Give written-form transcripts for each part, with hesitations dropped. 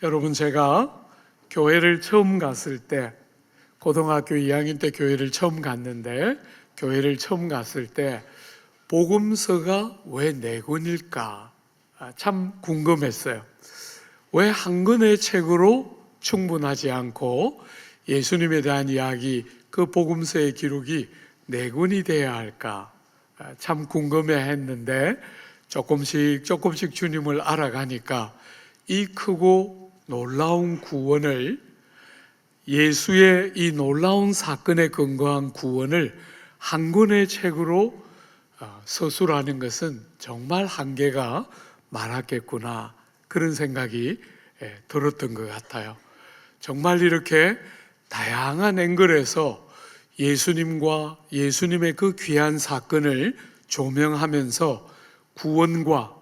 여러분, 제가 교회를 처음 갔을 때, 고등학교 2학년 때 교회를 처음 갔는데, 교회를 처음 갔을 때 복음서가 왜 4권일까 참 궁금했어요. 왜 한 권의 책으로 충분하지 않고 예수님에 대한 이야기, 그 복음서의 기록이 4권이 돼야 할까 참 궁금해했는데, 조금씩 주님을 알아가니까 이 크고 놀라운 구원을, 예수의 이 놀라운 사건에 근거한 구원을 한 권의 책으로 서술하는 것은 정말 한계가 많았겠구나, 그런 생각이 들었던 것 같아요. 정말 이렇게 다양한 앵글에서 예수님과 예수님의 그 귀한 사건을 조명하면서 구원과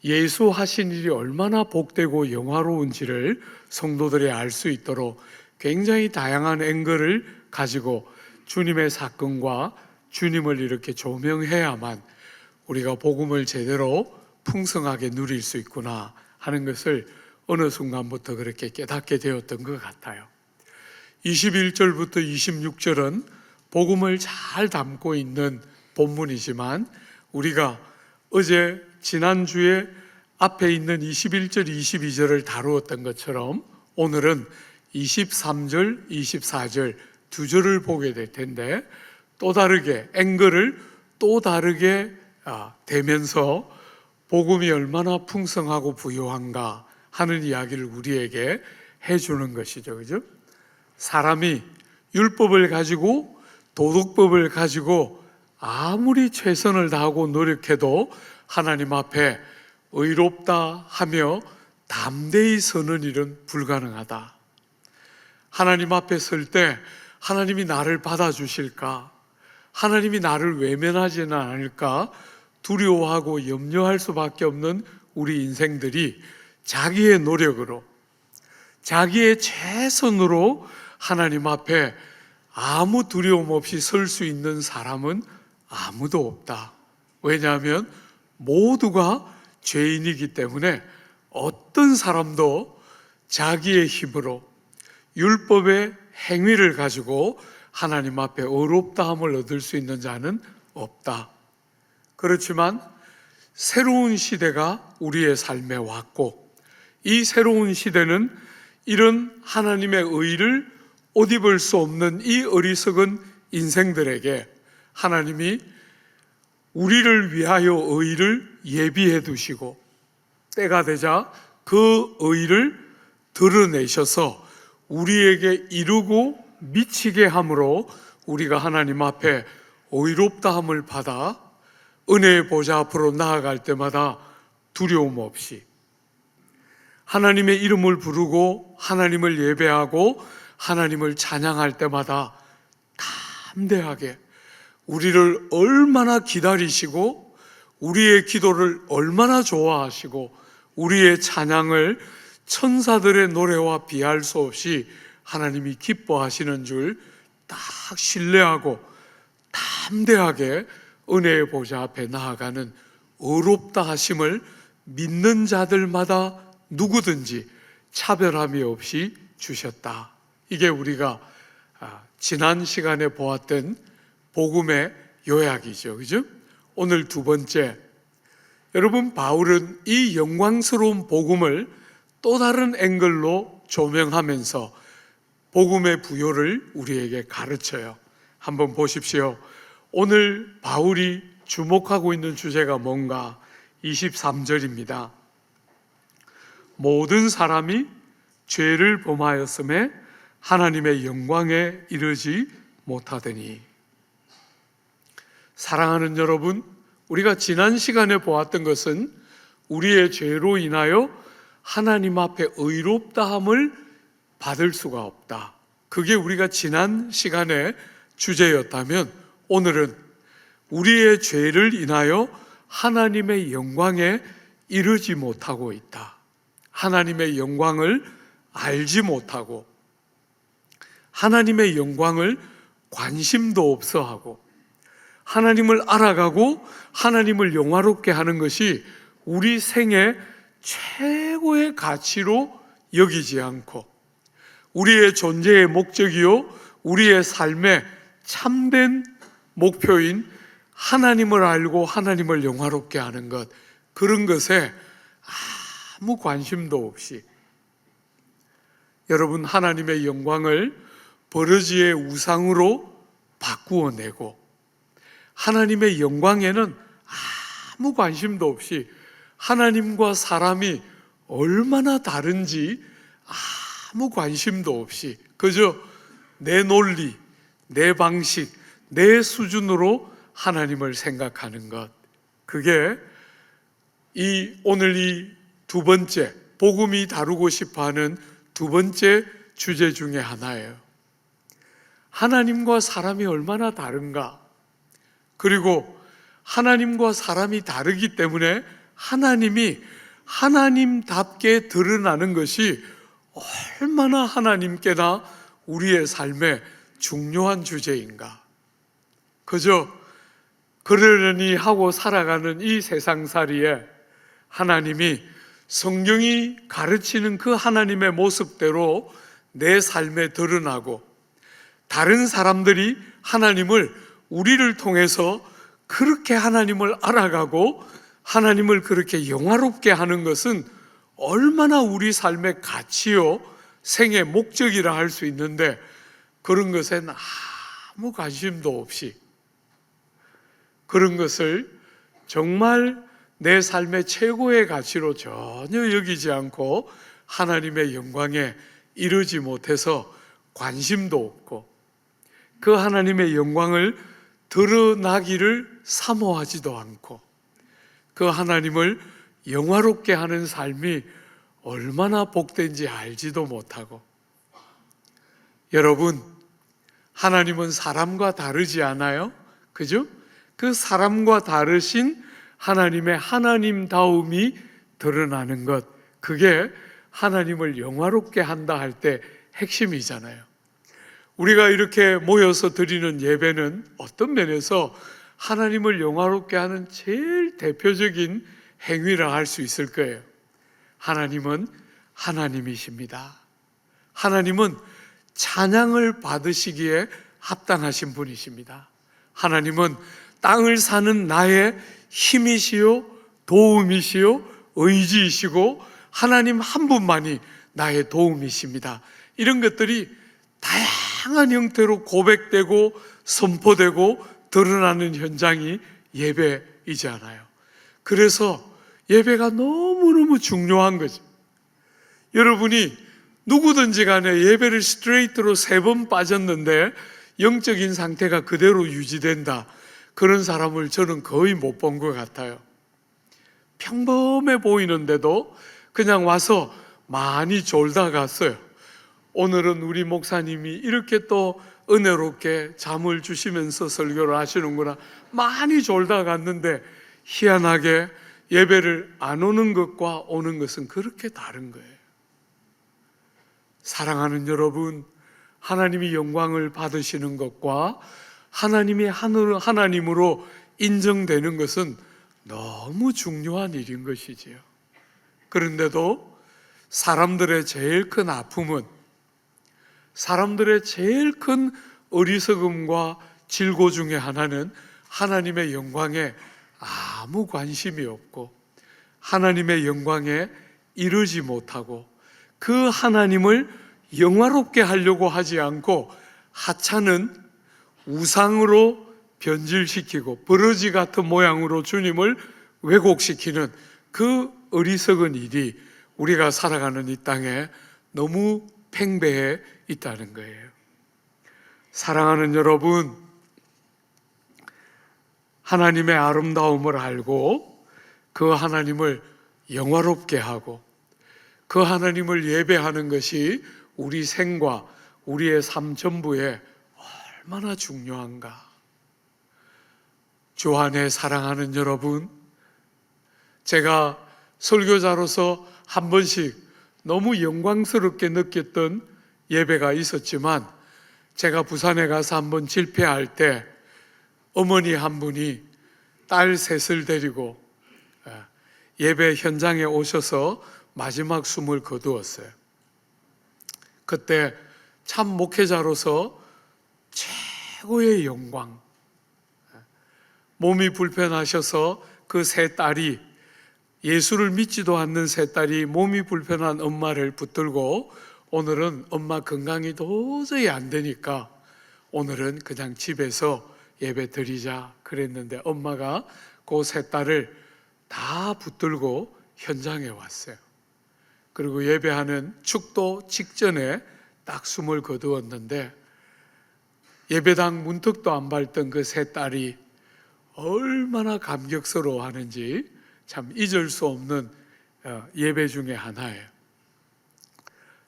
예수 하신 일이 얼마나 복되고 영화로운지를 성도들이 알 수 있도록 굉장히 다양한 앵글을 가지고 주님의 사건과 주님을 이렇게 조명해야만 우리가 복음을 제대로 풍성하게 누릴 수 있구나 하는 것을 어느 순간부터 그렇게 깨닫게 되었던 것 같아요. 21절부터 26절은 복음을 잘 담고 있는 본문이지만, 우리가 어제 지난주에 앞에 있는 21절, 22절을 다루었던 것처럼 오늘은 23절, 24절 두 절을 보게 될 텐데, 또 다르게 앵글을 또 다르게 대면서 복음이 얼마나 풍성하고 부요한가 하는 이야기를 우리에게 해주는 것이죠. 그죠? 사람이 율법을 가지고, 도덕법을 가지고 아무리 최선을 다하고 노력해도 하나님 앞에 의롭다 하며 담대히 서는 일은 불가능하다. 하나님 앞에 설 때 하나님이 나를 받아주실까, 하나님이 나를 외면하지는 않을까 두려워하고 염려할 수밖에 없는 우리 인생들이 자기의 노력으로, 자기의 최선으로 하나님 앞에 아무 두려움 없이 설 수 있는 사람은 아무도 없다. 왜냐하면 모두가 죄인이기 때문에 어떤 사람도 자기의 힘으로 율법의 행위를 가지고 하나님 앞에 의롭다함을 얻을 수 있는 자는 없다. 그렇지만 새로운 시대가 우리의 삶에 왔고, 이 새로운 시대는 이런 하나님의 의를 옷 입을 수 없는 이 어리석은 인생들에게 하나님이 우리를 위하여 의를 예비해 두시고, 때가 되자 그 의를 드러내셔서 우리에게 이루고 미치게 함으로 우리가 하나님 앞에 의롭다함을 받아 은혜의 보좌 앞으로 나아갈 때마다 두려움 없이 하나님의 이름을 부르고 하나님을 예배하고 하나님을 찬양할 때마다 담대하게 우리를 얼마나 기다리시고 우리의 기도를 얼마나 좋아하시고 우리의 찬양을 천사들의 노래와 비할 수 없이 하나님이 기뻐하시는 줄 딱 신뢰하고 담대하게 은혜의 보좌 앞에 나아가는 의롭다 하심을 믿는 자들마다 누구든지 차별함이 없이 주셨다. 이게 우리가 지난 시간에 보았던 복음의 요약이죠. 그죠? 오늘 두 번째, 여러분, 바울은 이 영광스러운 복음을 또 다른 앵글로 조명하면서 복음의 부요를 우리에게 가르쳐요. 한번 보십시오. 오늘 바울이 주목하고 있는 주제가 뭔가? 23절입니다. 모든 사람이 죄를 범하였음에 하나님의 영광에 이르지 못하더니. 사랑하는 여러분, 우리가 지난 시간에 보았던 것은 우리의 죄로 인하여 하나님 앞에 의롭다함을 받을 수가 없다. 그게 우리가 지난 시간의 주제였다면, 오늘은 우리의 죄를 인하여 하나님의 영광에 이르지 못하고 있다. 하나님의 영광을 알지 못하고 하나님의 영광을 관심도 없어 하고 하나님을 알아가고 하나님을 영화롭게 하는 것이 우리 생의 최고의 가치로 여기지 않고 우리의 존재의 목적이요 우리의 삶의 참된 목표인 하나님을 알고 하나님을 영화롭게 하는 것, 그런 것에 아무 관심도 없이 여러분 하나님의 영광을 버러지의 우상으로 바꾸어내고 하나님의 영광에는 아무 관심도 없이 하나님과 사람이 얼마나 다른지 아무 관심도 없이 그저 내 논리, 내 방식, 내 수준으로 하나님을 생각하는 것, 그게 오늘 이 두 번째 복음이 다루고 싶어하는 두 번째 주제 중에 하나예요. 하나님과 사람이 얼마나 다른가, 그리고 하나님과 사람이 다르기 때문에 하나님이 하나님답게 드러나는 것이 얼마나 하나님께나 우리의 삶에 중요한 주제인가. 그저 그러려니 하고 살아가는 이 세상살이에 하나님이 성경이 가르치는 그 하나님의 모습대로 내 삶에 드러나고 다른 사람들이 하나님을 우리를 통해서 그렇게 하나님을 알아가고 하나님을 그렇게 영화롭게 하는 것은 얼마나 우리 삶의 가치요 생의 목적이라 할 수 있는데, 그런 것엔 아무 관심도 없이 그런 것을 정말 내 삶의 최고의 가치로 전혀 여기지 않고 하나님의 영광에 이르지 못해서 관심도 없고 그 하나님의 영광을 드러나기를 사모하지도 않고 그 하나님을 영화롭게 하는 삶이 얼마나 복된지 알지도 못하고, 여러분 하나님은 사람과 다르지 않아요? 그죠? 그 사람과 다르신 하나님의 하나님다움이 드러나는 것, 그게 하나님을 영화롭게 한다 할 때 핵심이잖아요. 우리가 이렇게 모여서 드리는 예배는 어떤 면에서 하나님을 영화롭게 하는 제일 대표적인 행위라 할 수 있을 거예요. 하나님은 하나님이십니다. 하나님은 찬양을 받으시기에 합당하신 분이십니다. 하나님은 땅을 사는 나의 힘이시요 도움이시요 의지이시고 하나님 한 분만이 나의 도움이십니다. 이런 것들이 다양한 형태로 고백되고 선포되고 드러나는 현장이 예배이지 않아요. 그래서 예배가 너무너무 중요한 거죠. 여러분이 누구든지 간에 예배를 스트레이트로 3번 빠졌는데 영적인 상태가 그대로 유지된다, 그런 사람을 저는 거의 못 본 것 같아요. 평범해 보이는데도 그냥 와서 많이 졸다 갔어요. 오늘은 우리 목사님이 이렇게 또 은혜롭게 잠을 주시면서 설교를 하시는구나, 많이 졸다 갔는데 희한하게 예배를 안 오는 것과 오는 것은 그렇게 다른 거예요. 사랑하는 여러분, 하나님이 영광을 받으시는 것과 하나님이 하나님으로 인정되는 것은 너무 중요한 일인 것이지요. 그런데도 사람들의 제일 큰 아픔은, 사람들의 제일 큰 어리석음과 질고 중에 하나는 하나님의 영광에 아무 관심이 없고 하나님의 영광에 이르지 못하고 그 하나님을 영화롭게 하려고 하지 않고 하찮은 우상으로 변질시키고 버러지 같은 모양으로 주님을 왜곡시키는 그 어리석은 일이 우리가 살아가는 이 땅에 너무 팽배해 있다는 거예요. 사랑하는 여러분, 하나님의 아름다움을 알고 그 하나님을 영화롭게 하고 그 하나님을 예배하는 것이 우리 생과 우리의 삶 전부에 얼마나 중요한가. 주 안에 사랑하는 여러분, 제가 설교자로서 한 번씩 너무 영광스럽게 느꼈던 예배가 있었지만, 제가 부산에 가서 한번 집회할 때 어머니 한 분이 딸 셋을 데리고 예배 현장에 오셔서 마지막 숨을 거두었어요. 그때 참 목회자로서 최고의 영광, 몸이 불편하셔서 그 세 딸이, 예수를 믿지도 않는 세 딸이 몸이 불편한 엄마를 붙들고 오늘은 엄마 건강이 도저히 안 되니까 오늘은 그냥 집에서 예배 드리자 그랬는데 엄마가 그 세 딸을 다 붙들고 현장에 왔어요. 그리고 예배하는 축도 직전에 딱 숨을 거두었는데 예배당 문턱도 안 밟던 그 세 딸이 얼마나 감격스러워 하는지 참 잊을 수 없는 예배 중에 하나예요.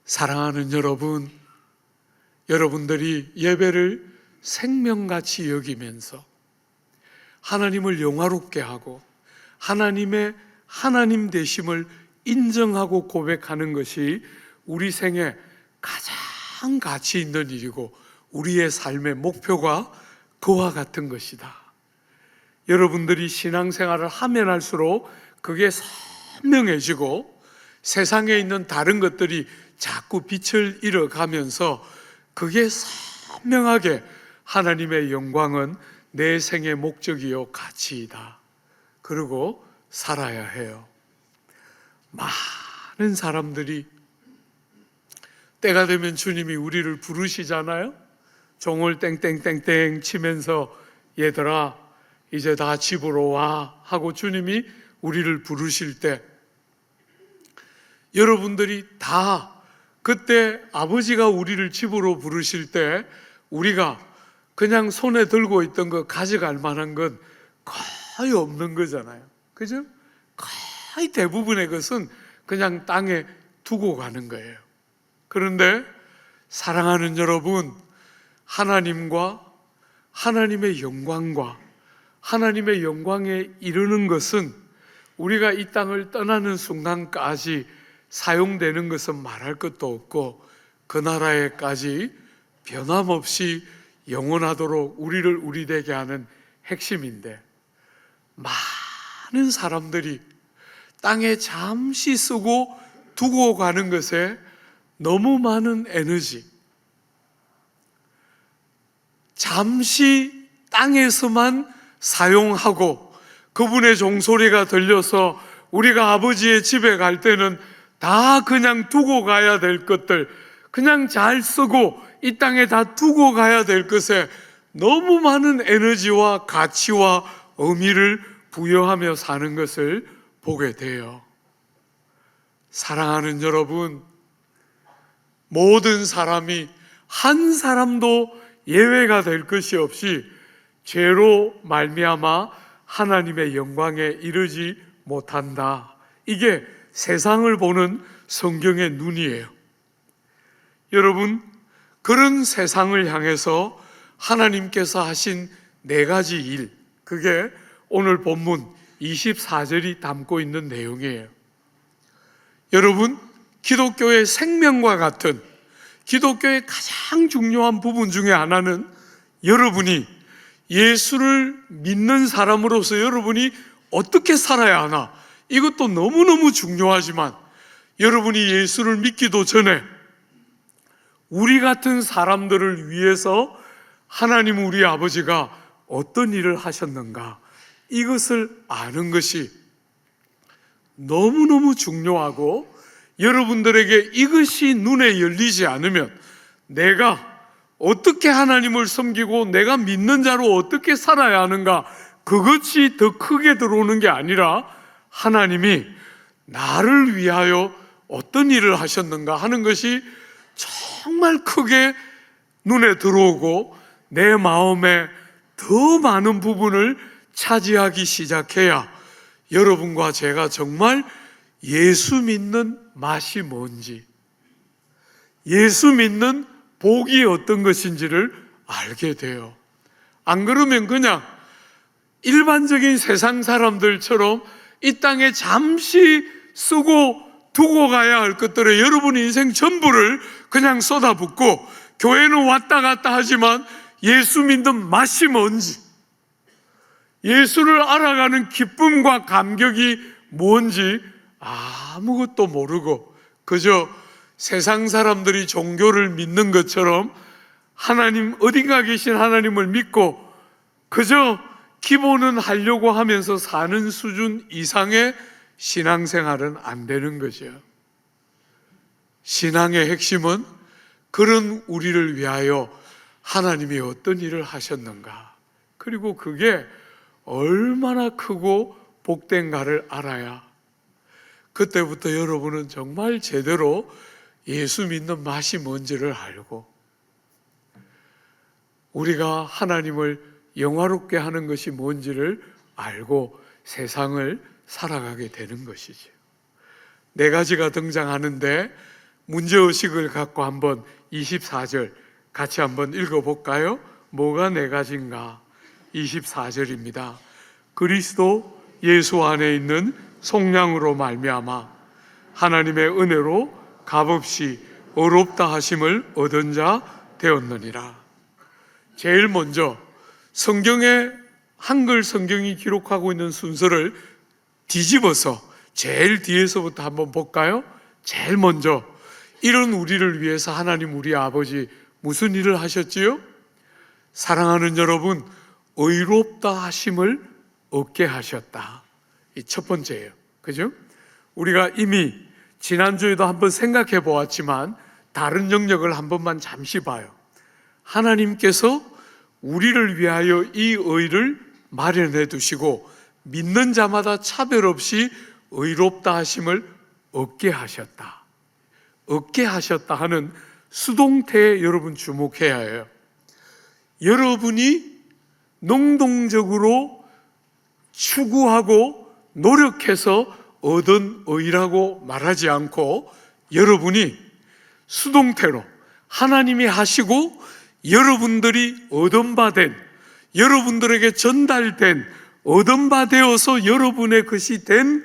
사랑하는 여러분, 여러분들이 예배를 생명같이 여기면서 하나님을 영화롭게 하고 하나님의 하나님 되심을 인정하고 고백하는 것이 우리 생에 가장 가치 있는 일이고 우리의 삶의 목표가 그와 같은 것이다. 여러분들이 신앙생활을 하면 할수록 그게 선명해지고 세상에 있는 다른 것들이 자꾸 빛을 잃어가면서 그게 선명하게 하나님의 영광은 내 생의 목적이요 가치이다. 그리고 살아야 해요. 많은 사람들이 때가 되면 주님이 우리를 부르시잖아요. 종을 땡땡땡땡 치면서 얘들아 이제 다 집으로 와 하고 주님이 우리를 부르실 때 여러분들이 다 그때 아버지가 우리를 집으로 부르실 때 우리가 그냥 손에 들고 있던 거 가져갈 만한 건 거의 없는 거잖아요. 그죠? 거의 대부분의 것은 그냥 땅에 두고 가는 거예요. 그런데 사랑하는 여러분, 하나님과 하나님의 영광과 하나님의 영광에 이르는 것은 우리가 이 땅을 떠나는 순간까지 사용되는 것은 말할 것도 없고 그 나라에까지 변함없이 영원하도록 우리를 우리 되게 하는 핵심인데 많은 사람들이 땅에 잠시 쓰고 두고 가는 것에 너무 많은 에너지, 잠시 땅에서만 사용하고 그분의 종소리가 들려서 우리가 아버지의 집에 갈 때는 다 그냥 두고 가야 될 것들, 그냥 잘 쓰고 이 땅에 다 두고 가야 될 것에 너무 많은 에너지와 가치와 의미를 부여하며 사는 것을 보게 돼요. 사랑하는 여러분, 모든 사람이 한 사람도 예외가 될 것이 없이 죄로 말미암아 하나님의 영광에 이르지 못한다. 이게 세상을 보는 성경의 눈이에요. 여러분, 그런 세상을 향해서 하나님께서 하신 네 가지 일, 그게 오늘 본문 24절이 담고 있는 내용이에요. 여러분, 기독교의 생명과 같은 기독교의 가장 중요한 부분 중에 하나는 여러분이 예수를 믿는 사람으로서 여러분이 어떻게 살아야 하나, 이것도 너무너무 중요하지만 여러분이 예수를 믿기도 전에 우리 같은 사람들을 위해서 하나님 우리 아버지가 어떤 일을 하셨는가, 이것을 아는 것이 너무너무 중요하고 여러분들에게 이것이 눈에 열리지 않으면 내가 어떻게 하나님을 섬기고 내가 믿는 자로 어떻게 살아야 하는가, 그것이 더 크게 들어오는 게 아니라 하나님이 나를 위하여 어떤 일을 하셨는가 하는 것이 정말 크게 눈에 들어오고 내 마음에 더 많은 부분을 차지하기 시작해야 여러분과 제가 정말 예수 믿는 맛이 뭔지, 예수 믿는 복이 어떤 것인지를 알게 돼요. 안 그러면 그냥 일반적인 세상 사람들처럼 이 땅에 잠시 쓰고 두고 가야 할 것들에 여러분 인생 전부를 그냥 쏟아붓고 교회는 왔다 갔다 하지만 예수 믿는 맛이 뭔지, 예수를 알아가는 기쁨과 감격이 뭔지 아무것도 모르고 그저 세상 사람들이 종교를 믿는 것처럼 하나님, 어딘가 계신 하나님을 믿고 그저 기본은 하려고 하면서 사는 수준 이상의 신앙생활은 안 되는 거죠. 신앙의 핵심은 그런 우리를 위하여 하나님이 어떤 일을 하셨는가, 그리고 그게 얼마나 크고 복된가를 알아야 그때부터 여러분은 정말 제대로 예수 믿는 맛이 뭔지를 알고 우리가 하나님을 영화롭게 하는 것이 뭔지를 알고 세상을 살아가게 되는 것이죠. 네 가지가 등장하는데 문제의식을 갖고 한번 24절 같이 한번 읽어볼까요? 뭐가 네 가지인가? 24절입니다. 그리스도 예수 안에 있는 속량으로 말미암아 하나님의 은혜로 값없이 의롭다 하심을 얻은 자 되었느니라. 제일 먼저 성경에 한글 성경이 기록하고 있는 순서를 뒤집어서 제일 뒤에서부터 한번 볼까요? 제일 먼저 이런 우리를 위해서 하나님 우리 아버지 무슨 일을 하셨지요? 사랑하는 여러분, 의롭다 하심을 얻게 하셨다. 이 첫 번째예요. 그죠? 우리가 이미 지난주에도 한번 생각해 보았지만 다른 영역을 한 번만 잠시 봐요. 하나님께서 우리를 위하여 이 의를 마련해 두시고 믿는 자마다 차별 없이 의롭다 하심을 얻게 하셨다. 얻게 하셨다 하는 수동태에 여러분 주목해야 해요. 여러분이 능동적으로 추구하고 노력해서 얻은 의라고 말하지 않고 여러분이 수동태로 하나님이 하시고 여러분들이 얻은 바 된, 여러분들에게 전달된, 얻은 바 되어서 여러분의 것이 된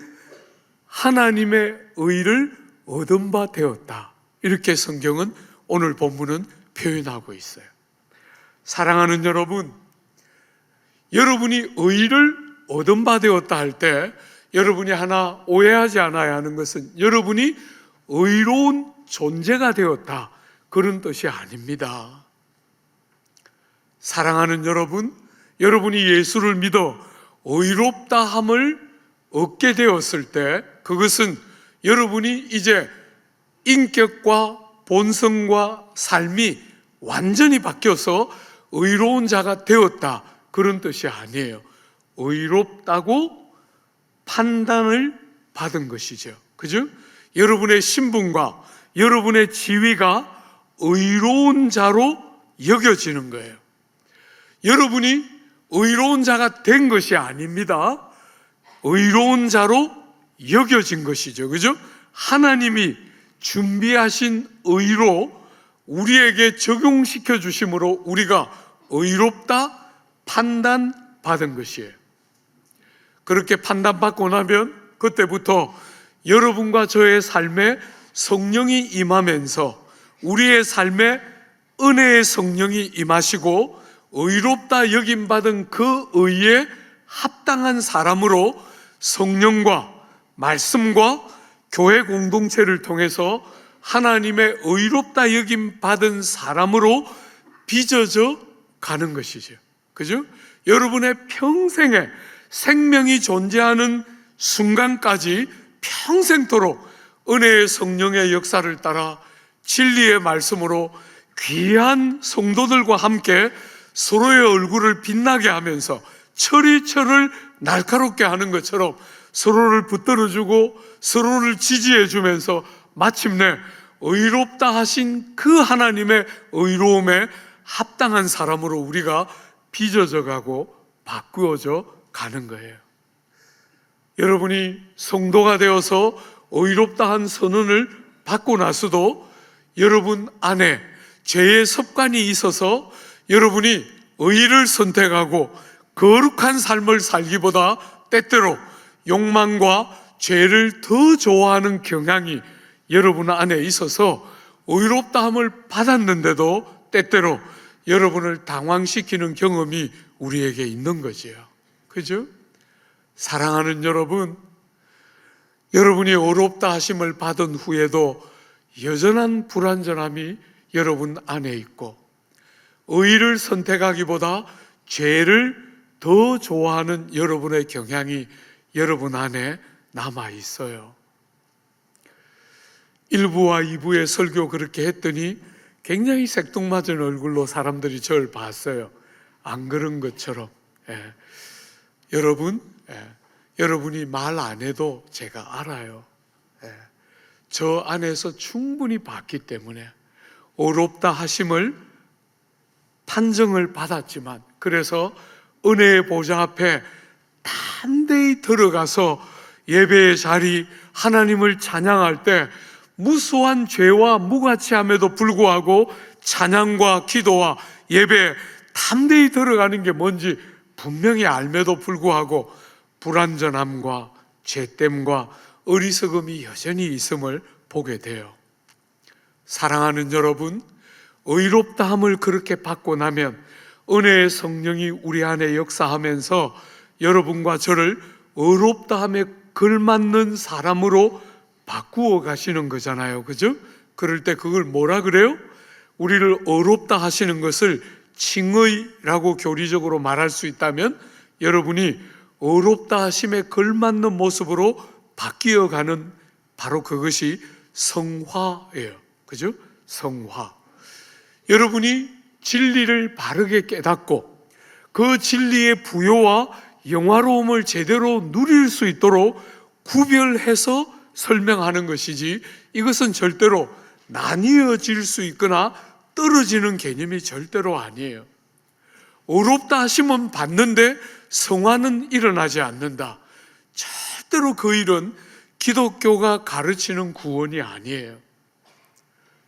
하나님의 의를 얻은 바 되었다. 이렇게 성경은 오늘 본문은 표현하고 있어요. 사랑하는 여러분, 여러분이 의를 얻은 바 되었다 할 때 여러분이 하나 오해하지 않아야 하는 것은 여러분이 의로운 존재가 되었다, 그런 뜻이 아닙니다. 사랑하는 여러분, 여러분이 예수를 믿어 의롭다함을 얻게 되었을 때 그것은 여러분이 이제 인격과 본성과 삶이 완전히 바뀌어서 의로운 자가 되었다, 그런 뜻이 아니에요. 의롭다고 판단을 받은 것이죠. 그죠? 여러분의 신분과 여러분의 지위가 의로운 자로 여겨지는 거예요. 여러분이 의로운 자가 된 것이 아닙니다. 의로운 자로 여겨진 것이죠. 그죠? 하나님이 준비하신 의로 우리에게 적용시켜 주심으로 우리가 의롭다 판단받은 것이에요. 그렇게 판단받고 나면 그때부터 여러분과 저의 삶에 성령이 임하면서 우리의 삶에 은혜의 성령이 임하시고 의롭다 여김받은 그 의에 합당한 사람으로 성령과 말씀과 교회 공동체를 통해서 하나님의 의롭다 여김받은 사람으로 빚어져 가는 것이죠. 그죠? 여러분의 평생에 생명이 존재하는 순간까지 평생토록 은혜의 성령의 역사를 따라 진리의 말씀으로 귀한 성도들과 함께 서로의 얼굴을 빛나게 하면서 철이 날카롭게 하는 것처럼 서로를 붙들어주고 서로를 지지해주면서 마침내 의롭다 하신 그 하나님의 의로움에 합당한 사람으로 우리가 빚어져 가고 바꾸어져 가는 거예요. 여러분이 성도가 되어서 의롭다 한 선언을 받고 나서도 여러분 안에 죄의 습관이 있어서 여러분이 의를 선택하고 거룩한 삶을 살기보다 때때로 욕망과 죄를 더 좋아하는 경향이 여러분 안에 있어서 의롭다함을 받았는데도 때때로 여러분을 당황시키는 경험이 우리에게 있는 거지요. 그죠? 사랑하는 여러분, 여러분이 의롭다 하심을 받은 후에도 여전한 불완전함이 여러분 안에 있고, 의를 선택하기보다 죄를 더 좋아하는 여러분의 경향이 여러분 안에 남아 있어요. 1부와 2부의 설교 그렇게 했더니 굉장히 생뚱맞은 얼굴로 사람들이 저를 봤어요. 안 그런 것처럼. 여러분이 말 안 해도 제가 알아요. 저 안에서 충분히 봤기 때문에 어렵다 하심을 판정을 받았지만, 그래서 은혜의 보좌 앞에 담대히 들어가서 예배의 자리, 하나님을 찬양할 때 무수한 죄와 무가치함에도 불구하고 찬양과 기도와 예배에 담대히 들어가는 게 뭔지 분명히 알매도 불구하고 불완전함과 죄됨과 어리석음이 여전히 있음을 보게 돼요. 사랑하는 여러분, 의롭다함을 그렇게 받고 나면 은혜의 성령이 우리 안에 역사하면서 여러분과 저를 의롭다함에 걸맞는 사람으로 바꾸어 가시는 거잖아요. 그죠? 그럴 때 그걸 뭐라 그래요? 우리를 의롭다 하시는 것을 칭의라고 교리적으로 말할 수 있다면, 여러분이 의롭다 하심에 걸맞는 모습으로 바뀌어가는 바로 그것이 성화예요. 그죠? 성화. 여러분이 진리를 바르게 깨닫고 그 진리의 부요와 영화로움을 제대로 누릴 수 있도록 구별해서 설명하는 것이지, 이것은 절대로 나뉘어질 수 있거나 떨어지는 개념이 절대로 아니에요. 의롭다 하심은 받는데 성화는 일어나지 않는다. 절대로 그 일은 기독교가 가르치는 구원이 아니에요.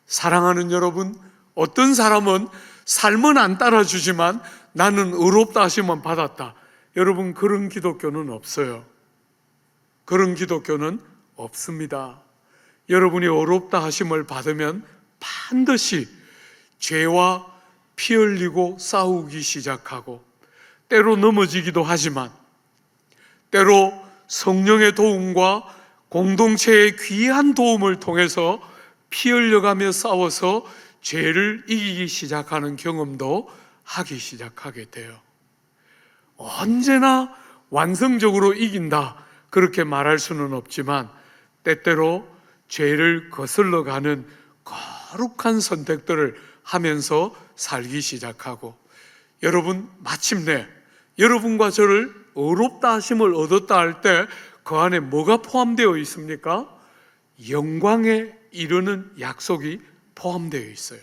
사랑하는 여러분, 어떤 사람은 삶은 안 따라주지만 나는 의롭다 하심은 받았다. 여러분, 그런 기독교는 없어요. 그런 기독교는 없습니다. 여러분이 의롭다 하심을 받으면 반드시 죄와 피 흘리고 싸우기 시작하고, 때로 넘어지기도 하지만 때로 성령의 도움과 공동체의 귀한 도움을 통해서 피 흘려가며 싸워서 죄를 이기기 시작하는 경험도 하기 시작하게 돼요. 언제나 완성적으로 이긴다 그렇게 말할 수는 없지만, 때때로 죄를 거슬러가는 거룩한 선택들을 하면서 살기 시작하고, 여러분, 마침내 여러분과 저를 의롭다 하심을 얻었다 할 때 그 안에 뭐가 포함되어 있습니까? 영광에 이르는 약속이 포함되어 있어요.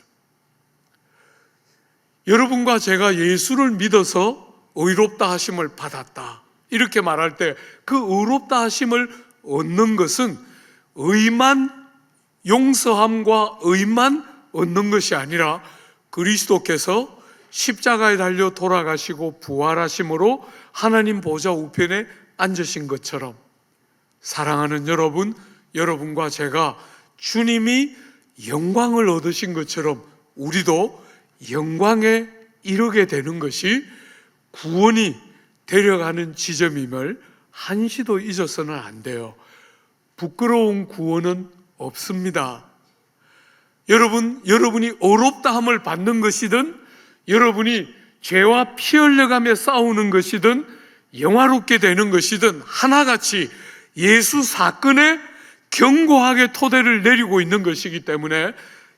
여러분과 제가 예수를 믿어서 의롭다 하심을 받았다 이렇게 말할 때, 그 의롭다 하심을 얻는 것은 의만 용서함과 의만 얻는 것이 아니라 그리스도께서 십자가에 달려 돌아가시고 부활하심으로 하나님 보좌 우편에 앉으신 것처럼, 사랑하는 여러분, 여러분과 제가 주님이 영광을 얻으신 것처럼 우리도 영광에 이르게 되는 것이 구원이 데려가는 지점임을 한시도 잊어서는 안 돼요. 부끄러운 구원은 없습니다. 여러분이 의롭다함을 받는 것이든, 여러분이 죄와 피 흘려가며 싸우는 것이든, 영화롭게 되는 것이든 하나같이 예수 사건에 견고하게 토대를 내리고 있는 것이기 때문에,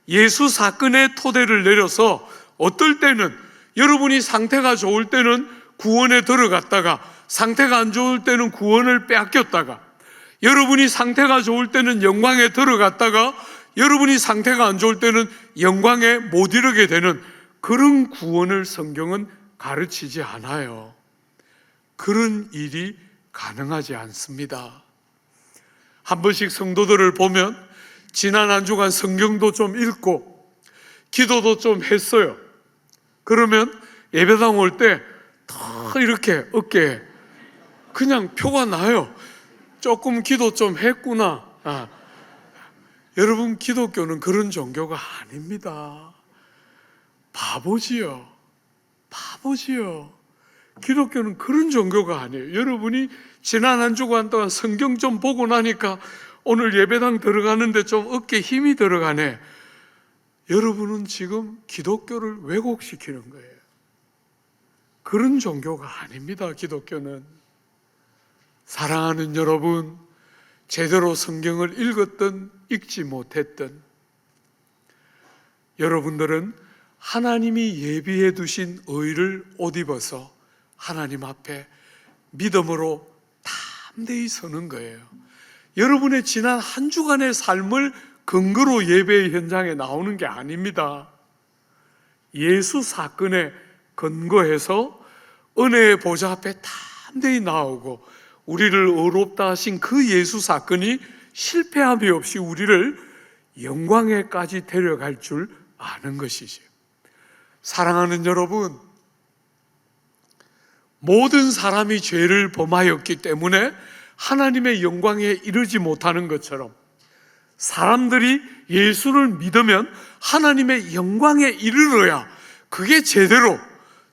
예수 사건에 토대를 내려서 어떨 때는 여러분이 상태가 좋을 때는 구원에 들어갔다가 상태가 안 좋을 때는 구원을 빼앗겼다가, 여러분이 상태가 좋을 때는 영광에 들어갔다가 여러분이 상태가 안 좋을 때는 영광에 못 이르게 되는 그런 구원을 성경은 가르치지 않아요. 그런 일이 가능하지 않습니다. 한 번씩 성도들을 보면 지난 한 주간 성경도 좀 읽고 기도도 좀 했어요. 그러면 예배당 올 때 다 이렇게 어깨에 그냥 표가 나요. 조금 기도 좀 했구나. 여러분, 기독교는 그런 종교가 아닙니다. 바보지요. 기독교는 그런 종교가 아니에요. 여러분이 지난 한 주간 동안 성경 좀 보고 나니까 오늘 예배당 들어가는데 좀 어깨에 힘이 들어가네. 여러분은 지금 기독교를 왜곡시키는 거예요. 그런 종교가 아닙니다. 기독교는. 사랑하는 여러분, 제대로 성경을 읽었든 읽지 못했든 여러분들은 하나님이 예비해 두신 의를 옷 입어서 하나님 앞에 믿음으로 담대히 서는 거예요. 여러분의 지난 한 주간의 삶을 근거로 예배의 현장에 나오는 게 아닙니다. 예수 사건에 근거해서 은혜의 보좌 앞에 담대히 나오고 우리를 의롭다 하신 그 예수 사건이 실패함이 없이 우리를 영광에까지 데려갈 줄 아는 것이죠. 사랑하는 여러분, 모든 사람이 죄를 범하였기 때문에 하나님의 영광에 이르지 못하는 것처럼 사람들이 예수를 믿으면 하나님의 영광에 이르러야 그게 제대로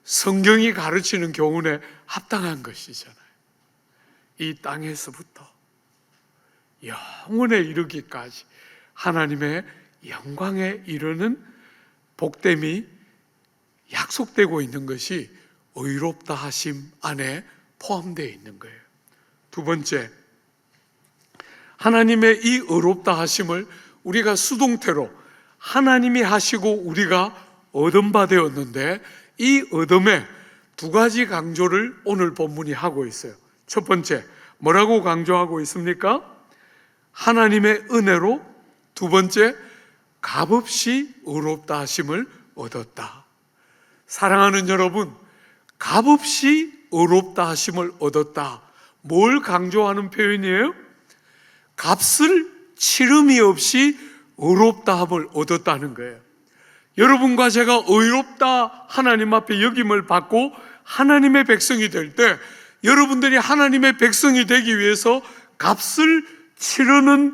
성경이 가르치는 교훈에 합당한 것이잖아요. 이 땅에서부터 영원에 이르기까지 하나님의 영광에 이르는 복됨이 약속되고 있는 것이 의롭다 하심 안에 포함되어 있는 거예요. 두 번째, 하나님의 이 의롭다 하심을 우리가 수동태로 하나님이 하시고 우리가 얻은 바 되었는데, 이 얻음에 두 가지 강조를 오늘 본문이 하고 있어요. 첫 번째, 뭐라고 강조하고 있습니까? 하나님의 은혜로. 두 번째, 값없이 의롭다 하심을 얻었다. 사랑하는 여러분, 값없이 의롭다 하심을 얻었다. 뭘 강조하는 표현이에요? 값을 치름이 없이 의롭다함을 얻었다는 거예요. 여러분과 제가 의롭다 하나님 앞에 여김을 받고 하나님의 백성이 될 때, 여러분들이 하나님의 백성이 되기 위해서 값을 치르는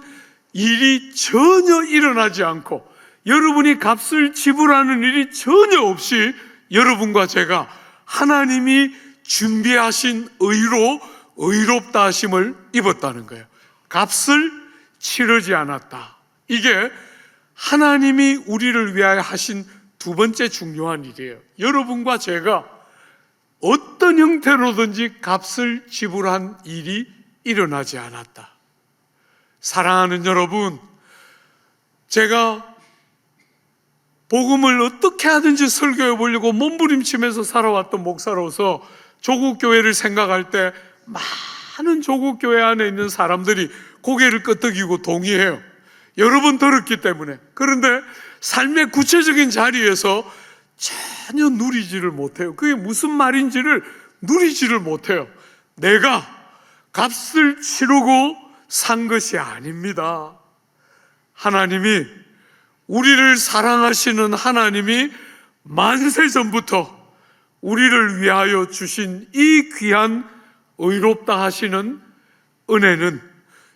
일이 전혀 일어나지 않고, 여러분이 값을 지불하는 일이 전혀 없이 여러분과 제가 하나님이 준비하신 의로 의롭다 하심을 입었다는 거예요. 값을 치르지 않았다. 이게 하나님이 우리를 위하여 하신 두 번째 중요한 일이에요. 여러분과 제가 어떤 형태로든지 값을 지불한 일이 일어나지 않았다. 사랑하는 여러분, 제가 복음을 어떻게 하든지 설교해 보려고 몸부림치면서 살아왔던 목사로서 조국 교회를 생각할 때 많은 조국 교회 안에 있는 사람들이 고개를 끄덕이고 동의해요. 여러 번 들었기 때문에. 그런데 삶의 구체적인 자리에서 전혀 누리지를 못해요. 그게 무슨 말인지를 누리지를 못해요. 내가 값을 치르고 산 것이 아닙니다. 하나님이, 우리를 사랑하시는 하나님이 만세 전부터 우리를 위하여 주신 이 귀한 의롭다 하시는 은혜는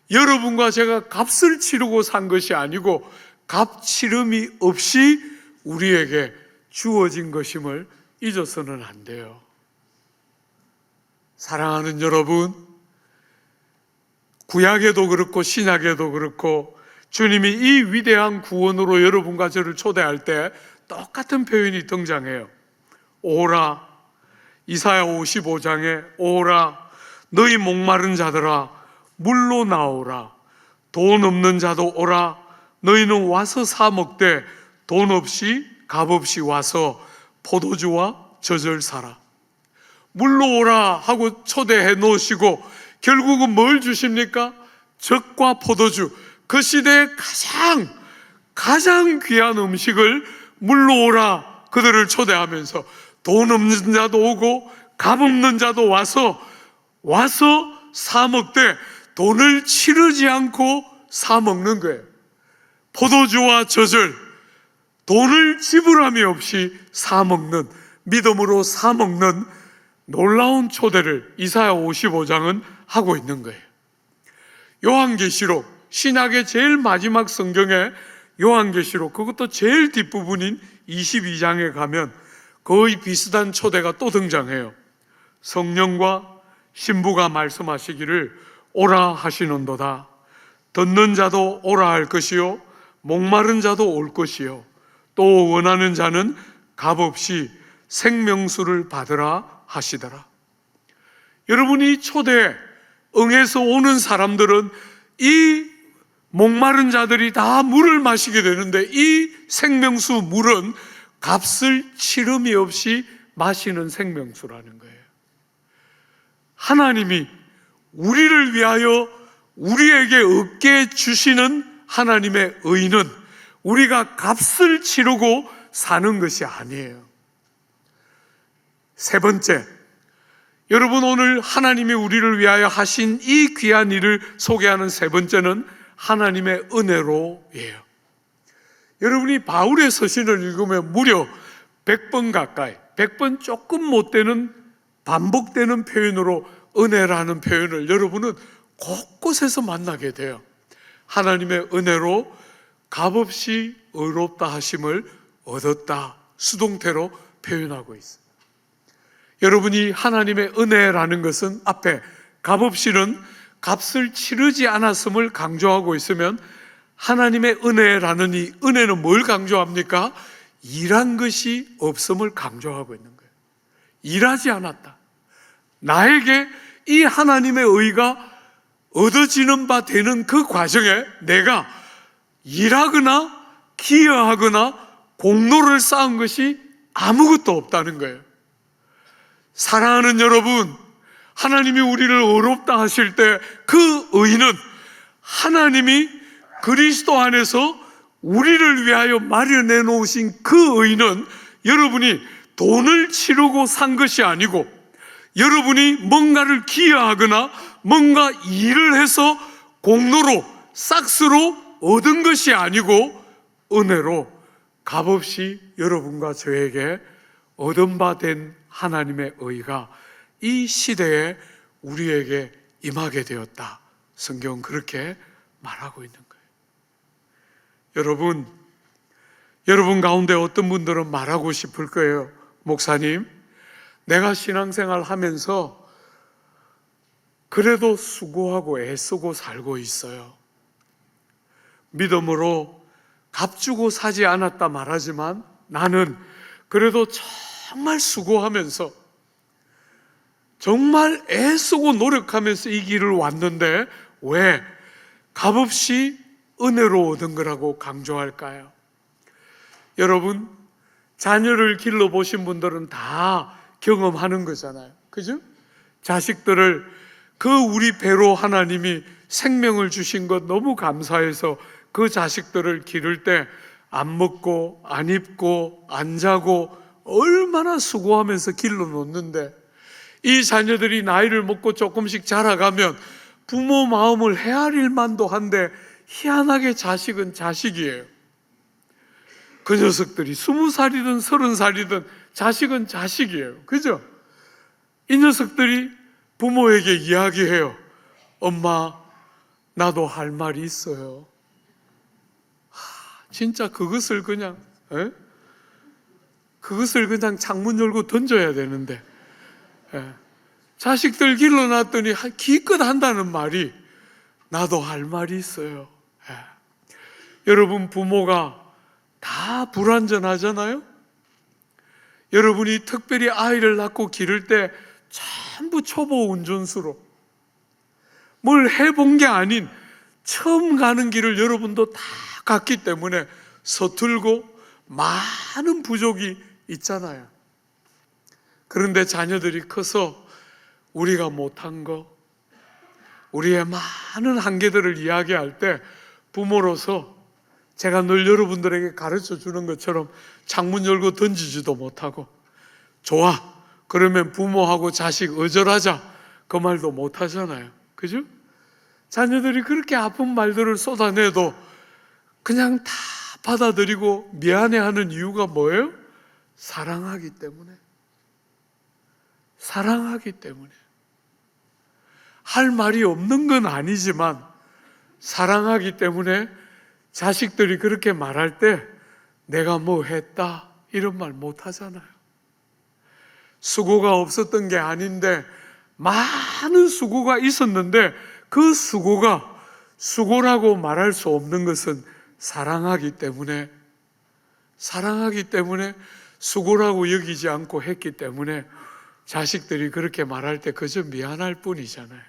여러분과 제가 값을 치르고 산 것이 아니고 값 치름이 없이 우리에게 주어진 것임을 잊어서는 안 돼요. 사랑하는 여러분, 구약에도 그렇고 신약에도 그렇고 주님이 이 위대한 구원으로 여러분과 저를 초대할 때 똑같은 표현이 등장해요. 오라, 이사야 55장에 오라, 너희 목마른 자들아 물로 나오라, 돈 없는 자도 오라, 너희는 와서 사 먹되 돈 없이 값 없이 와서 포도주와 젖을 사라. 물로 오라 하고 초대해 놓으시고 결국은 뭘 주십니까? 젖과 포도주, 그 시대의 가장 귀한 음식을 물로 오라 그들을 초대하면서 돈 없는 자도 오고 값 없는 자도 와서 사 먹되 돈을 치르지 않고 사 먹는 거예요. 포도주와 젖을 돈을 지불함이 없이 사 먹는, 믿음으로 사 먹는 놀라운 초대를 이사야 55장은 하고 있는 거예요. 요한계시록, 신약의 제일 마지막 성경에 요한계시록, 그것도 제일 뒷부분인 22장에 가면 거의 비슷한 초대가 또 등장해요. 성령과 신부가 말씀하시기를 오라 하시는도다. 듣는 자도 오라 할 것이요 목마른 자도 올 것이요 또 원하는 자는 값없이 생명수를 받으라 하시더라. 여러분이 초대 응해서 오는 사람들은 이 목마른 자들이 다 물을 마시게 되는데 이 생명수 물은 값을 치름이 없이 마시는 생명수라는 거예요. 하나님이 우리를 위하여 우리에게 얻게 주시는 하나님의 의는 우리가 값을 치르고 사는 것이 아니에요. 세 번째, 여러분 오늘 하나님이 우리를 위하여 하신 이 귀한 일을 소개하는 세 번째는 하나님의 은혜로예요. 여러분이 바울의 서신을 읽으면 무려 100번 가까이, 100번 조금 못 되는 반복되는 표현으로 은혜라는 표현을 여러분은 곳곳에서 만나게 돼요. 하나님의 은혜로 값없이 의롭다 하심을 얻었다, 수동태로 표현하고 있어요. 여러분이 하나님의 은혜라는 것은 앞에 값없이는 값을 치르지 않았음을 강조하고 있으면 하나님의 은혜라는 이 은혜는 뭘 강조합니까? 일한 것이 없음을 강조하고 있는 거예요. 일하지 않았다. 나에게 이 하나님의 의가 얻어지는 바 되는 그 과정에 내가 일하거나 기여하거나 공로를 쌓은 것이 아무것도 없다는 거예요. 사랑하는 여러분, 하나님이 우리를 의롭다 하실 때 그 의는 하나님이 그리스도 안에서 우리를 위하여 마련해 놓으신 그 의는 여러분이 돈을 치르고 산 것이 아니고 여러분이 뭔가를 기여하거나 뭔가 일을 해서 공로로 싹스로 얻은 것이 아니고 은혜로 값없이 여러분과 저에게 얻은 바 된 하나님의 의가 이 시대에 우리에게 임하게 되었다. 성경은 그렇게 말하고 있는 거예요. 여러분 가운데 어떤 분들은 말하고 싶을 거예요. 목사님, 내가 신앙생활 하면서 그래도 수고하고 애쓰고 살고 있어요. 믿음으로 값주고 사지 않았다 말하지만 나는 그래도 정말 수고하면서 정말 애쓰고 노력하면서 이 길을 왔는데 왜 값없이 은혜로 얻은 거라고 강조할까요? 여러분, 자녀를 길러보신 분들은 다 경험하는 거잖아요. 그죠? 자식들을 우리 배로 하나님이 생명을 주신 것 너무 감사해서 그 자식들을 기를 때 안 먹고 안 입고 안 자고 얼마나 수고하면서 길러놓는데 이 자녀들이 나이를 먹고 조금씩 자라가면 부모 마음을 헤아릴 만도 한데 희한하게 자식은 자식이에요. 그 녀석들이 20살이든 30살이든 자식은 자식이에요. 그죠? 이 녀석들이 부모에게 이야기해요. 엄마, 나도 할 말이 있어요. 진짜 그것을 그냥 창문 열고 던져야 되는데 자식들 길러놨더니 기껏 한다는 말이 나도 할 말이 있어요. 여러분, 부모가 다 불완전하잖아요. 여러분이 특별히 아이를 낳고 기를 때 전부 초보 운전수로 뭘 해본 게 아닌 처음 가는 길을 여러분도 다 갔기 때문에 서툴고 많은 부족이 있잖아요. 그런데 자녀들이 커서 우리가 못한 거, 우리의 많은 한계들을 이야기할 때 부모로서 제가 늘 여러분들에게 가르쳐 주는 것처럼 창문 열고 던지지도 못하고 좋아, 그러면 부모하고 자식 어절하자 그 말도 못하잖아요. 그죠? 자녀들이 그렇게 아픈 말들을 쏟아내도 그냥 다 받아들이고 미안해하는 이유가 뭐예요? 사랑하기 때문에. 사랑하기 때문에. 할 말이 없는 건 아니지만 사랑하기 때문에 자식들이 그렇게 말할 때 내가 뭐 했다 이런 말 못 하잖아요. 수고가 없었던 게 아닌데 많은 수고가 있었는데 그 수고가 수고라고 말할 수 없는 것은 사랑하기 때문에 수고라고 여기지 않고 했기 때문에 자식들이 그렇게 말할 때 그저 미안할 뿐이잖아요.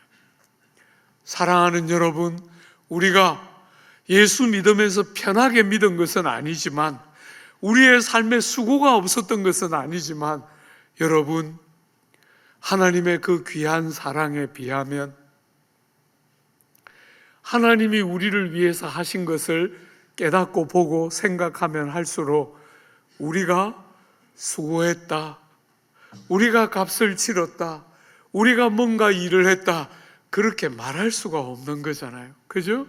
사랑하는 여러분, 우리가 예수 믿으면서 편하게 믿은 것은 아니지만, 우리의 삶에 수고가 없었던 것은 아니지만, 여러분, 하나님의 그 귀한 사랑에 비하면 하나님이 우리를 위해서 하신 것을 깨닫고 보고 생각하면 할수록 우리가 수고했다, 우리가 값을 치렀다, 우리가 뭔가 일을 했다, 그렇게 말할 수가 없는 거잖아요. 그죠?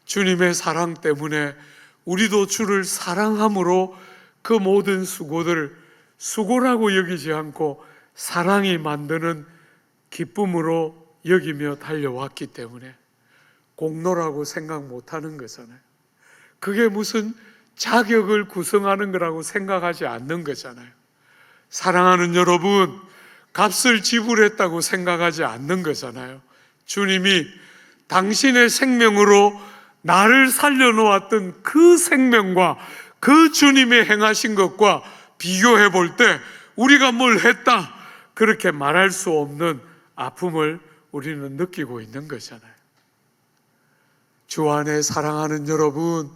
주님의 사랑 때문에 우리도 주를 사랑함으로 그 모든 수고들 수고라고 여기지 않고 사랑이 만드는 기쁨으로 여기며 달려왔기 때문에 공로라고 생각 못하는 거잖아요. 그게 무슨 자격을 구성하는 거라고 생각하지 않는 거잖아요. 사랑하는 여러분, 값을 지불했다고 생각하지 않는 거잖아요. 주님이 당신의 생명으로 나를 살려놓았던 그 생명과 그 주님의 행하신 것과 비교해 볼 때 우리가 뭘 했다, 그렇게 말할 수 없는 아픔을 우리는 느끼고 있는 거잖아요. 주 안에 사랑하는 여러분,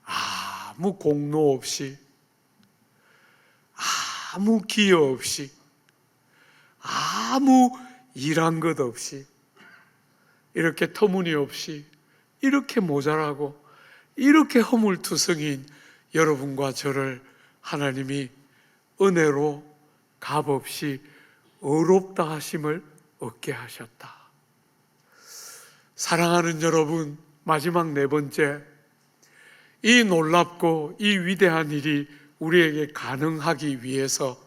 아무 공로 없이, 아무 기여 없이, 아무 일한 것 없이, 이렇게 터무니없이, 이렇게 모자라고, 이렇게 허물투성인 여러분과 저를 하나님이 은혜로 값없이 의롭다 하심을 얻게 하셨다. 사랑하는 여러분, 마지막 네 번째, 이 놀랍고 이 위대한 일이 우리에게 가능하기 위해서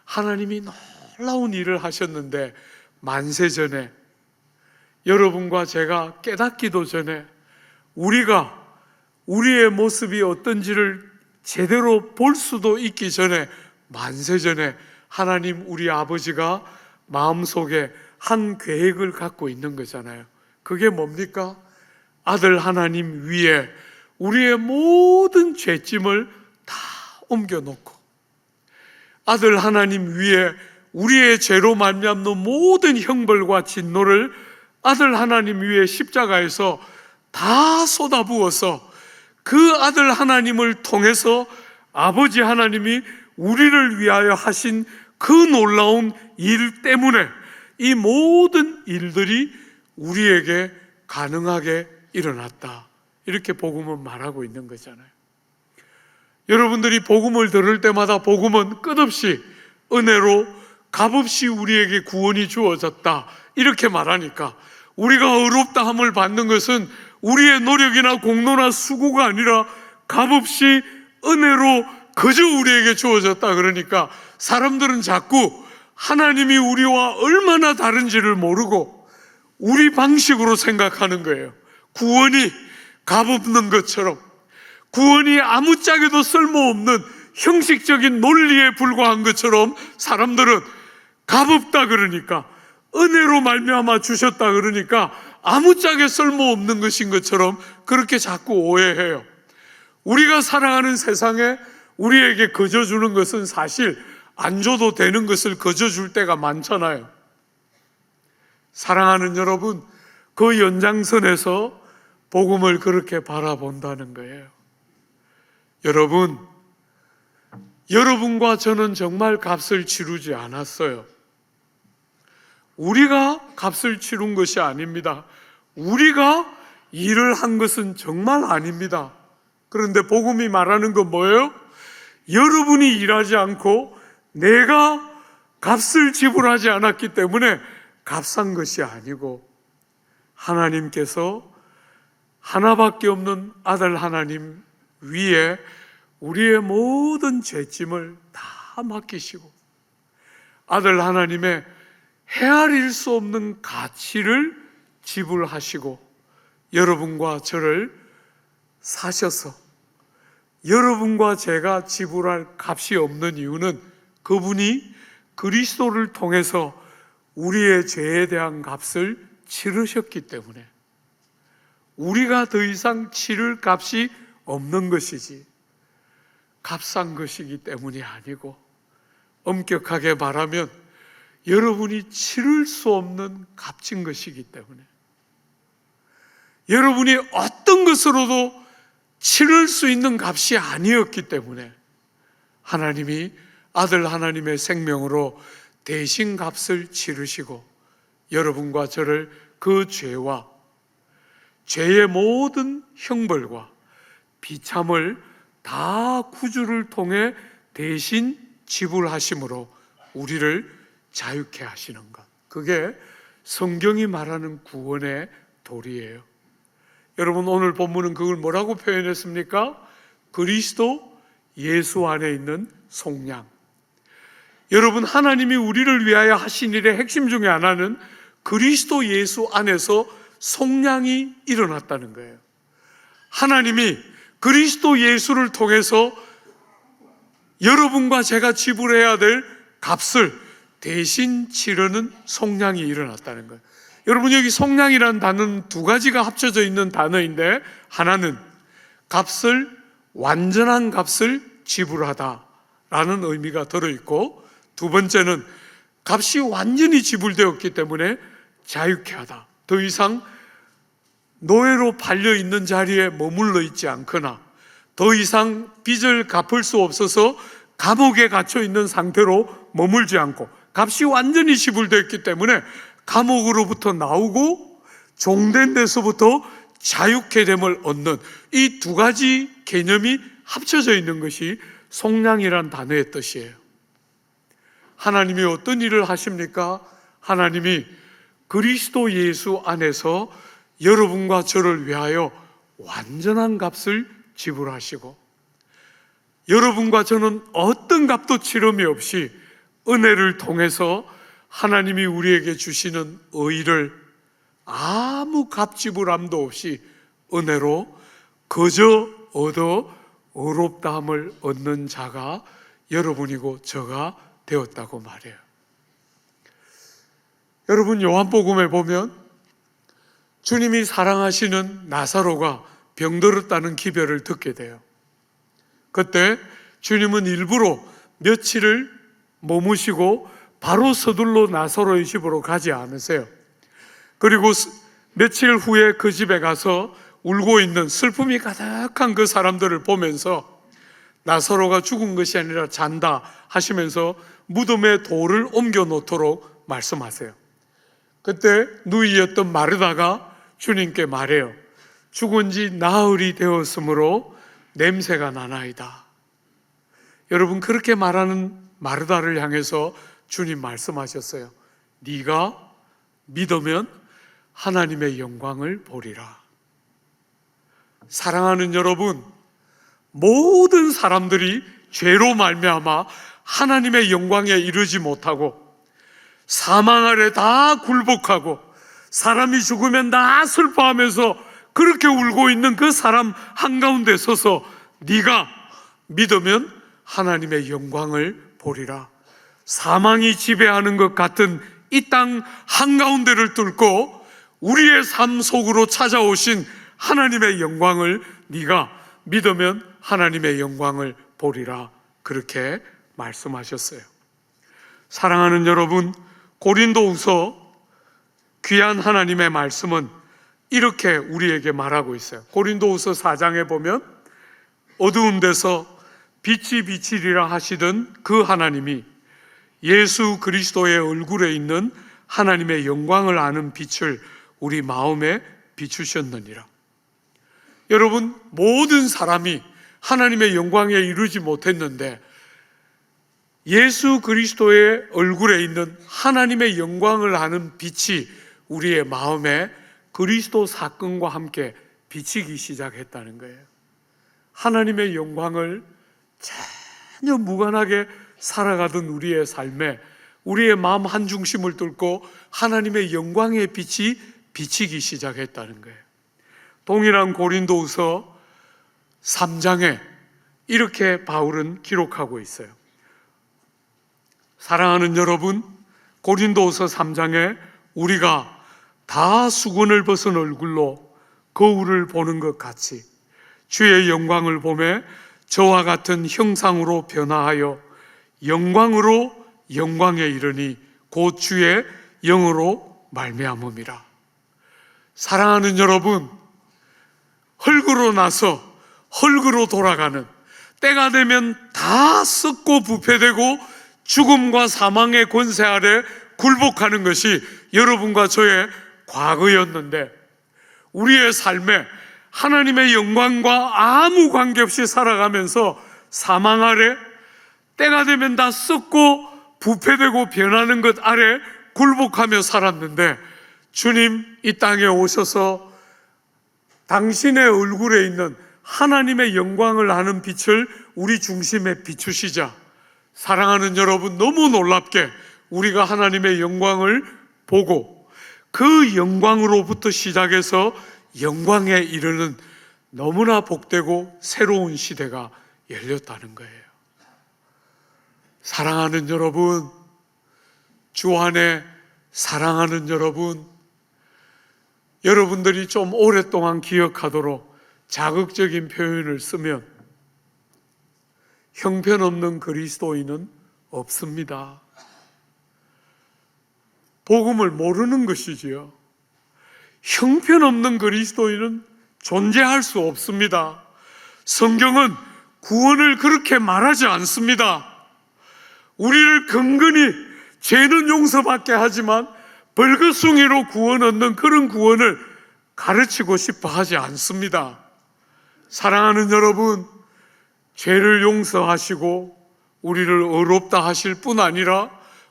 하나님이 놀라운 일을 하셨는데, 만세 전에, 여러분과 제가 깨닫기도 전에, 우리가 우리의 모습이 어떤지를 제대로 볼 수도 있기 전에, 만세 전에 하나님 우리 아버지가 마음속에 한 계획을 갖고 있는 거잖아요. 그게 뭡니까? 아들 하나님 위에 우리의 모든 죄짐을 다 옮겨놓고, 아들 하나님 위에 우리의 죄로 말미암는 모든 형벌과 진노를 아들 하나님 위에 십자가에서 다 쏟아부어서 그 아들 하나님을 통해서 아버지 하나님이 우리를 위하여 하신 그 놀라운 일 때문에 이 모든 일들이 우리에게 가능하게 일어났다, 이렇게 복음은 말하고 있는 거잖아요. 여러분들이 복음을 들을 때마다 복음은 끝없이 은혜로 값없이 우리에게 구원이 주어졌다, 이렇게 말하니까 우리가 의롭다 함을 받는 것은 우리의 노력이나 공로나 수고가 아니라 값없이 은혜로 그저 우리에게 주어졌다 그러니까 사람들은 자꾸 하나님이 우리와 얼마나 다른지를 모르고 우리 방식으로 생각하는 거예요. 구원이 값없는 것처럼, 구원이 아무짝에도 쓸모없는 형식적인 논리에 불과한 것처럼 사람들은 값없다 그러니까, 은혜로 말미암아 주셨다 그러니까 아무짝에 쓸모없는 것인 것처럼 그렇게 자꾸 오해해요. 우리가 살아가는 세상에 우리에게 거저 주는 것은 사실 안 줘도 되는 것을 거저 줄 때가 많잖아요. 사랑하는 여러분, 그 연장선에서 복음을 그렇게 바라본다는 거예요. 여러분과 저는 정말 값을 치르지 않았어요. 우리가 값을 치른 것이 아닙니다. 우리가 일을 한 것은 정말 아닙니다. 그런데 복음이 말하는 건 뭐예요? 여러분이 일하지 않고 내가 값을 지불하지 않았기 때문에 값싼 것이 아니고, 하나님께서 하나밖에 없는 아들 하나님 위에 우리의 모든 죄짐을 다 맡기시고 아들 하나님의 헤아릴 수 없는 가치를 지불하시고 여러분과 저를 사셔서, 여러분과 제가 지불할 값이 없는 이유는 그분이 그리스도를 통해서 우리의 죄에 대한 값을 치르셨기 때문에, 우리가 더 이상 치를 값이 없는 것이지 값싼 것이기 때문이 아니고, 엄격하게 말하면 여러분이 치를 수 없는 값진 것이기 때문에, 여러분이 어떤 것으로도 치를 수 있는 값이 아니었기 때문에 하나님이 아들 하나님의 생명으로 대신 값을 치르시고 여러분과 저를 그 죄와 죄의 모든 형벌과 비참을 다 구주를 통해 대신 지불하심으로 우리를 자유케 하시는 것, 그게 성경이 말하는 구원의 도리예요. 여러분, 오늘 본문은 그걸 뭐라고 표현했습니까? 그리스도 예수 안에 있는 속량. 여러분, 하나님이 우리를 위하여 하신 일의 핵심 중에 하나는 그리스도 예수 안에서 속량이 일어났다는 거예요. 하나님이 그리스도 예수를 통해서 여러분과 제가 지불해야 될 값을 대신 치르는 속량이 일어났다는 거예요. 여러분, 여기 속량이라는 단어는 두 가지가 합쳐져 있는 단어인데, 하나는 값을, 완전한 값을 지불하다라는 의미가 들어있고, 두 번째는 값이 완전히 지불되었기 때문에 자유케 하다. 더 이상 노예로 팔려 있는 자리에 머물러 있지 않거나 더 이상 빚을 갚을 수 없어서 감옥에 갇혀 있는 상태로 머물지 않고, 값이 완전히 지불되었기 때문에 감옥으로부터 나오고 종된 데서부터 자유케 됨을 얻는 이 두 가지 개념이 합쳐져 있는 것이 속량이란 단어의 뜻이에요. 하나님이 어떤 일을 하십니까? 하나님이 그리스도 예수 안에서 여러분과 저를 위하여 완전한 값을 지불하시고, 여러분과 저는 어떤 값도 치름이 없이 은혜를 통해서 하나님이 우리에게 주시는 의를 아무 값지불함도 없이 은혜로 그저 얻어 의롭다함을 얻는 자가 여러분이고 저가 되었다고 말해요. 여러분, 요한복음에 보면 주님이 사랑하시는 나사로가 병들었다는 기별을 듣게 돼요. 그때 주님은 일부러 며칠을 머무시고 바로 서둘러 나사로의 집으로 가지 않으세요. 그리고 며칠 후에 그 집에 가서 울고 있는 슬픔이 가득한 그 사람들을 보면서 나사로가 죽은 것이 아니라 잔다 하시면서 무덤에 돌을 옮겨 놓도록 말씀하세요. 그때 누이였던 마르다가 주님께 말해요. 죽은 지 나흘이 되었으므로 냄새가 나나이다. 여러분, 그렇게 말하는 마르다를 향해서 주님 말씀하셨어요. 네가 믿으면 하나님의 영광을 보리라. 사랑하는 여러분, 모든 사람들이 죄로 말미암아 하나님의 영광에 이르지 못하고 사망 아래 다 굴복하고 사람이 죽으면 다 슬퍼하면서 그렇게 울고 있는 그 사람 한가운데 서서 네가 믿으면 하나님의 영광을 보리라. 사망이 지배하는 것 같은 이 땅 한가운데를 뚫고 우리의 삶 속으로 찾아오신 하나님의 영광을 네가 믿으면 하나님의 영광을 보리라. 그렇게 말씀하셨어요. 사랑하는 여러분, 고린도후서 귀한 하나님의 말씀은 이렇게 우리에게 말하고 있어요. 고린도후서 4장에 보면 어두운 데서 빛이 비치리라 하시던 그 하나님이 예수 그리스도의 얼굴에 있는 하나님의 영광을 아는 빛을 우리 마음에 비추셨느니라. 여러분, 모든 사람이 하나님의 영광에 이르지 못했는데 예수 그리스도의 얼굴에 있는 하나님의 영광을 아는 빛이 우리의 마음에 그리스도 사건과 함께 비치기 시작했다는 거예요. 하나님의 영광을 전혀 무관하게 살아가던 우리의 삶에 우리의 마음 한중심을 뚫고 하나님의 영광의 빛이 비치기 시작했다는 거예요. 동일한 고린도후서 3장에 이렇게 바울은 기록하고 있어요. 사랑하는 여러분, 고린도후서 3장에 우리가 다 수건을 벗은 얼굴로 거울을 보는 것 같이 주의 영광을 보매 저와 같은 형상으로 변화하여 영광으로 영광에 이르니 곧 주의 영으로 말미암음이라. 사랑하는 여러분, 흙으로 나서 흙으로 돌아가는, 때가 되면 다 썩고 부패되고 죽음과 사망의 권세 아래 굴복하는 것이 여러분과 저의 과거였는데, 우리의 삶에 하나님의 영광과 아무 관계없이 살아가면서 사망 아래, 때가 되면 다 썩고 부패되고 변하는 것 아래 굴복하며 살았는데, 주님 이 땅에 오셔서 당신의 얼굴에 있는 하나님의 영광을 아는 빛을 우리 중심에 비추시자, 사랑하는 여러분, 너무 놀랍게 우리가 하나님의 영광을 보고 그 영광으로부터 시작해서 영광에 이르는 너무나 복되고 새로운 시대가 열렸다는 거예요. 사랑하는 여러분, 주 안에 사랑하는 여러분, 여러분들이 좀 오랫동안 기억하도록 자극적인 표현을 쓰면 형편없는 그리스도인은 없습니다. 복음을 모르는 것이지요. 형편없는 그리스도인은 존재할 수 없습니다. 성경은 구원을 그렇게 말하지 않습니다. 우리를 근근히 죄는 용서받게 하지만 벌거숭이로 구원 얻는 그런 구원을 가르치고 싶어 하지 않습니다. 사랑하는 여러분, 죄를 용서하시고 우리를 의롭다 하실 뿐 아니라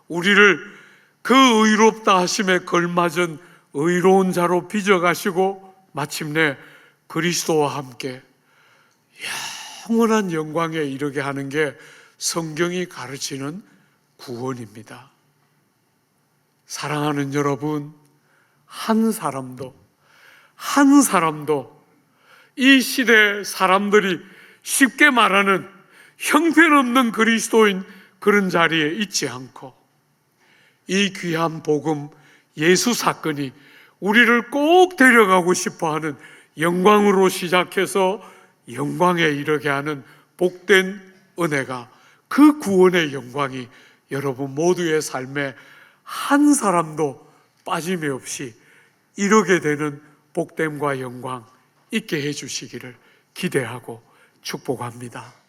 우리를 그 의롭다 하심에 걸맞은 의로운 자로 빚어가시고 마침내 그리스도와 함께 영원한 영광에 이르게 하는 게 성경이 가르치는 구원입니다. 사랑하는 여러분, 한 사람도 이 시대 사람들이 쉽게 말하는 형편없는 그리스도인 그런 자리에 있지 않고, 이 귀한 복음 예수 사건이 우리를 꼭 데려가고 싶어하는 영광으로 시작해서 영광에 이르게 하는 복된 은혜가, 그 구원의 영광이 여러분 모두의 삶에 한 사람도 빠짐이 없이 이르게 되는 복됨과 영광 있게 해주시기를 기대하고 축복합니다.